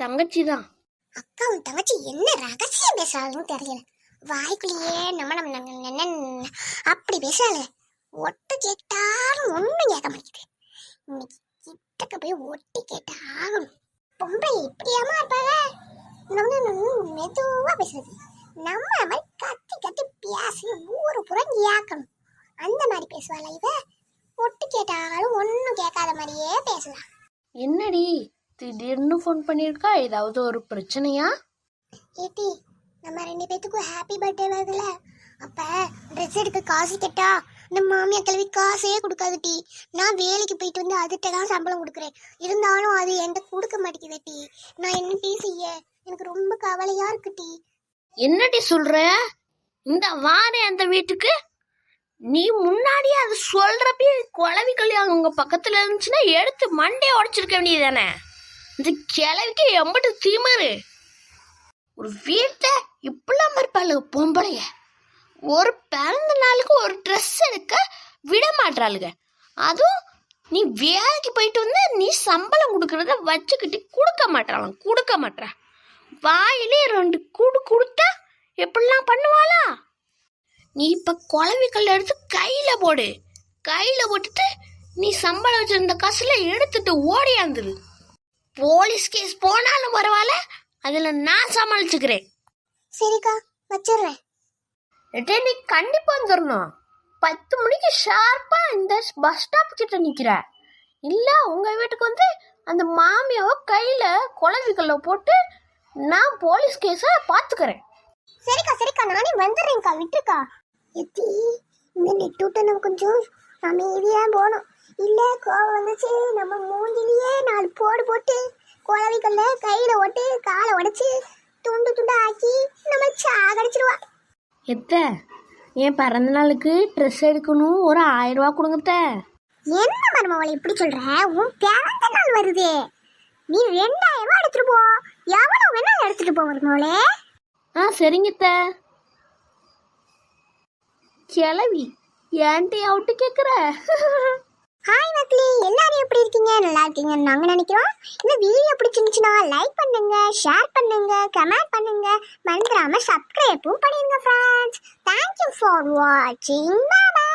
தங்கச்சி தான். அக்காவும் தங்கச்சி என்ன ரகசியம் பேசுறாங்கன்னு தெரியல. வாய்க்குள்ளேயே நம்ம அப்படி பேசுறாங்க. ஒட்டு கேட்டாலும் ஒண்ணும் கேட்க மாட்டேங்குது. இன்னைக்கு கிட்டக்க போய் ஒட்டி கேட்டா ஆகணும். பொம்பளை இப்படியாமா இருப்பாங்க? மெதுவா பேசுறது. நம்ம மாதிரி கத்தி கத்தி பேசி ஊரு புறம் கேட்கணும். அந்த மாதிரி பேசுவாள இவ. ஒட்டு கேட்டாலும் ஒன்னும் கேட்காத மாதிரியே பேசலாம். என்னடி திடீர்னு ஃபோன் பண்ணிருக்கா? ஏதாவது ஒரு பிரச்சனையா? ஏட்டி, நம்ம 2 பேத்துக்கும் ஹாப்பி பர்த்டே வருதுல, அப்ப ட்ரெஸ் எடுக்க காசு கேட்டா நம்ம மாமியா கிளவி காசே கொடுக்காது டி. நான் வேலைக்கு போயிட்டு வந்து அதுகிட்ட தான் சம்பளம் கொடுக்குறேன். இருந்தாலும் அது என்கிட்ட கொடுக்க மாட்டேங்குது டி. நான் என்ன டி செய்ய? எனக்கு ரொம்ப கவலையா இருக்கு டி. என்னடி சொல்ற? இந்த வாரே அந்த வீட்டுக்கு நீ முன்னாடியே அது சொல்றப்ப குழவி கல்யாணம் உங்க பக்கத்துல இருந்துச்சுன்னா எடுத்து மண்டையை உடைச்சிருக்க வேண்டியதானே? இந்த கிழவிக்கு எம்பிட்டு திமிரு. ஒரு வீட்டை இப்பெல்லாம் இருப்பாளு பொம்பளைய. ஒரு பிறந்த நாளுக்கு ஒரு ட்ரெஸ் எடுக்க விட மாட்டாளுங்க. அதுவும் நீ வேலைக்கு போயிட்டு வந்து நீ சம்பளம் கொடுக்கறத வச்சுக்கிட்டு கொடுக்க மாட்டா. வாயிலே 2 கூடு கொடுத்தா எப்படிலாம் பண்ணுவாளா? நீ இப்ப குழவிக்கல் எடுத்து கையில போட்டுட்டு நீ சம்பளம் வச்சிருந்த காசுல எடுத்துட்டு ஓடியாந்துரு. போலீஸ் கேஸ் போனாலும் பரவாயில்ல, அதுல நான் சமாளிச்சுக்கிறேன். சரிக்கா, வச்சிடுறேன். நீ கண்டிப்பா வந்துடணும். 10 மணிக்கு ஷார்ப்பா இந்த பஸ் ஸ்டாப் கிட்ட நிக்கிற. இல்ல உங்க வீட்டுக்கு வந்து அந்த மாமியாவை கையில குழவிக்கல்ல போட்டு நான் போலீஸ் கேஸ பாத்துக்கிறேன். சரிக்கா, நானே வந்துடுறேன்க்கா, விட்டுருக்கா. எத்தி, இந்த நெட்டு நம்ம கொஞ்சம் அமைதியா போகணும். இல்ல கோவம் வந்துச்சு நம்ம மூஞ்சிலேயே 4 போடு போட்டு குழவிக்கல்ல கையில ஓட்டு காலை உடைச்சு துண்டு ஆக்கி நம்ம சாகடிச்சிருவா. என் பிறந்த நாளுக்கு ட்ரெஸ் எடுக்கணும், ஒரு 1000 ரூபா கொடுங்கத்த. என்ன மருமவளை இப்படி சொல்ற? உன் பிறந்த நாள் வருது, நீ 2000 ரூபா எடுத்துட்டு போ. எவ்வளவு வேணா எடுத்துட்டு போ மருமவளே. சரிங்கத்த. கிளவி ஏன்டி அவுட்டு கேக்குற? ஹாய் மக்களே, எல்லாரும் எப்படி இருக்கீங்க? நல்லா இருக்கீங்கன்னு நாங்க நினைக்கிறோம். இந்த வீடியோ பிடிச்சிருந்துச்சுன்னா லைக் பண்ணுங்க, ஷேர் பண்ணுங்க, கமெண்ட் பண்ணுங்க, மறந்துடாம சப்ஸ்கிரைபும் பண்ணிருங்க ஃப்ரெண்ட்ஸ். தேங்க்யூ ஃபார் வாட்சிங். Bye by.